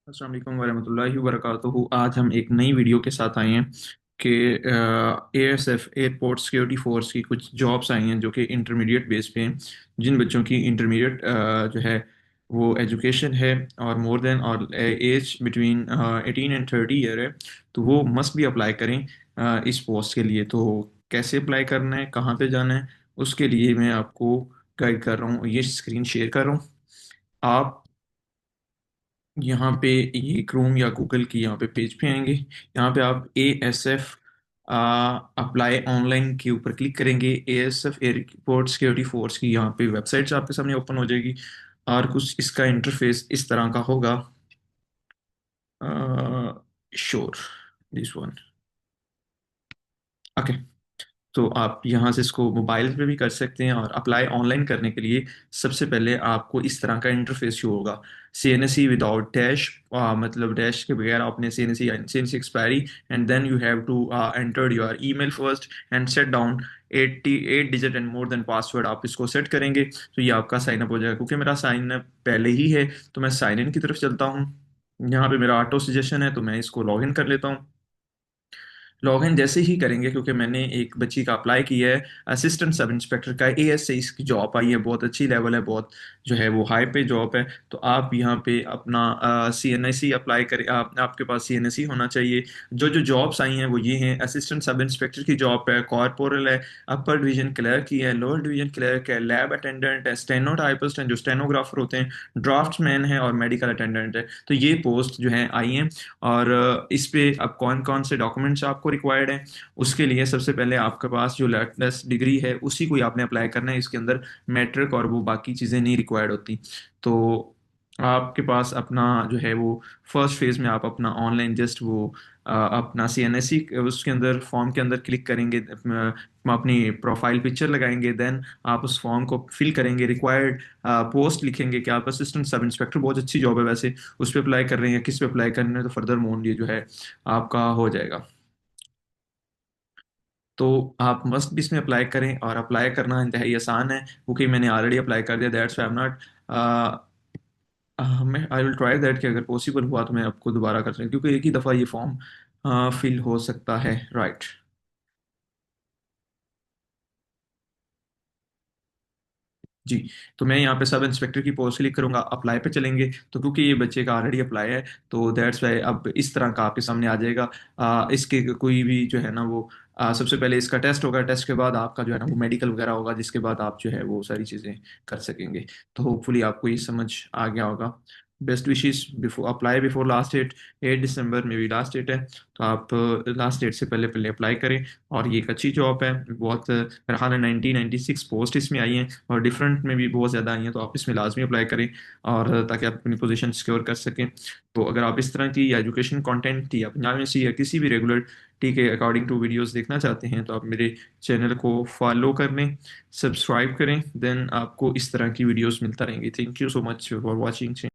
अस्सलाम वालेकुम वरहमतुल्लाहि वबरकातुहू। आज हम एक नई वीडियो के साथ आए हैं कि एएसएफ एयरपोर्ट सिक्योरिटी फोर्स की कुछ जॉब्स आई हैं जो कि इंटरमीडिएट बेस पे हैं। जिन बच्चों की इंटरमीडिएट जो है वो एजुकेशन है और मोर देन और एज बिटवीन 18 एंड 30 ईयर है, तो वो मस्ट भी अप्लाई करें इस पोस्ट के लिए। तो कैसे अप्लाई करना है, कहाँ पे जाना है, उसके लिए मैं आपको गाइड कर रहा हूँ। ये स्क्रीन शेयर कर रहा हूँ। आप यहाँ पे ये क्रोम या गूगल की यहाँ पे पेज पे आएंगे। यहाँ पे आप A S F apply online के ऊपर क्लिक करेंगे। A S F airport security force की यहाँ पे वेबसाइट आपके सामने ओपन हो जाएगी और कुछ इसका इंटरफेस इस तरह का होगा। Sure, this one. ओके, तो आप यहाँ से इसको मोबाइल पे भी कर सकते हैं। और अप्लाई ऑनलाइन करने के लिए सबसे पहले आपको इस तरह का इंटरफेस शो होगा। CNSE विदाउट डैश, मतलब डैश के बगैर आपने CNSE expiry, and then you have to enter your email first and set down 88 digit and more than password. आप इसको सेट करेंगे तो ये आपका साइन अप हो जाएगा। क्योंकि मेरा साइन अप पहले ही है तो मैं साइन इन की तरफ चलता हूँ। यहाँ पे मेरा ऑटो सजेशन है तो मैं इसको लॉग इन कर लेता हूँ। लॉगिन जैसे ही करेंगे, क्योंकि मैंने एक बच्ची का अप्लाई किया है असिस्टेंट सब इंस्पेक्टर का, एएस से इसकी जॉब आई है, बहुत अच्छी लेवल है, बहुत जो है वो हाई पे जॉब है। तो आप यहाँ पे अपना CNSE अप्लाई करें। आपके पास CNSE होना चाहिए। जो जो जॉब्स आई हैं वो ये हैं: असिस्टेंट सब इंस्पेक्टर की जॉब है, कॉर्पोरल है, अपर डिवीजन क्लर्क की है, लोअर डिवीजन क्लर्क है, लैब अटेंडेंट है, स्टेनो टाइपिस्ट हैं जो स्टेनोग्राफर होते हैं, ड्राफ्ट्समैन है और मेडिकल अटेंडेंट है। तो ये पोस्ट जो है आई हैं। और इस पे अब कौन कौन से डॉक्यूमेंट्स आपको रिक्वायर्ड हैं, उसके लिए सबसे पहले आपके पास जो लेटेस्ट डिग्री है उसी को ही आपने अप्लाई करना है। इसके अंदर मैट्रिक और वो बाकी चीज़ें नहीं रिक्वायर्ड होती। तो आपके पास अपना जो है वो फर्स्ट फेज में आप अपना ऑनलाइन जस्ट वो अपना CNSE उसके अंदर फॉर्म के अंदर क्लिक करेंगे, अपनी प्रोफाइल पिक्चर लगाएंगे, देन आप उस फॉर्म को फिल करेंगे, रिक्वायर्ड पोस्ट लिखेंगे कि आप असिस्टेंट सब इंस्पेक्टर, बहुत अच्छी जॉब है वैसे, उस पर अप्लाई कर रहे हैं, किस पे अप्लाई करना है, तो फर्दर मोड ये जो है आपका हो जाएगा। तो आप मस्ट भी इसमें अप्लाई करें और अप्लाई करना इंतहाई आसान है क्योंकि मैंने ऑलरेडी अप्लाई कर दिया। That's why I am not, मैं आई विल ट्राई दैट कि अगर पॉसिबल हुआ तो मैं आपको दोबारा कर सकूँ, क्योंकि एक ही दफ़ा ये फॉर्म फिल हो सकता है, राइट। जी, तो मैं यहाँ पे सब इंस्पेक्टर की पोस्ट क्लिक करूंगा, अप्लाई पे चलेंगे। तो क्योंकि ये बच्चे का ऑलरेडी अप्लाई है तो दैट्स वाई अब इस तरह का आपके सामने आ जाएगा। इसके कोई भी जो है ना वो सबसे पहले इसका टेस्ट होगा, टेस्ट के बाद आपका जो है ना वो मेडिकल वगैरह होगा, जिसके बाद आप जो है वो सारी चीज़ें कर सकेंगे। तो होपफुली आपको ये समझ आ गया होगा। Best wishes before apply before last date, 8 दिसंबर में भी लास्ट डेट है। तो आप लास्ट डेट से पहले पहले अप्लाई करें। और ये एक अच्छी जॉब है, बहुत मेरा ख्याल है 1996 पोस्ट इसमें आई हैं और डिफरेंट में भी बहुत ज़्यादा आई हैं। तो आप इसमें लाजमी अप्लाई करें और ताकि आप अपनी पोजीशन सिक्योर कर सकें। तो अगर आप इस तरह की एजुकेशन कंटेंट या पंजाबी सी या किसी भी रेगुलर टी के अकॉर्डिंग टू वीडियोस देखना चाहते हैं तो आप मेरे चैनल को फॉलो कर लें, सब्सक्राइब करें, देन आपको इस तरह की वीडियोस मिलता रहेंगी। Thank you so much for watching.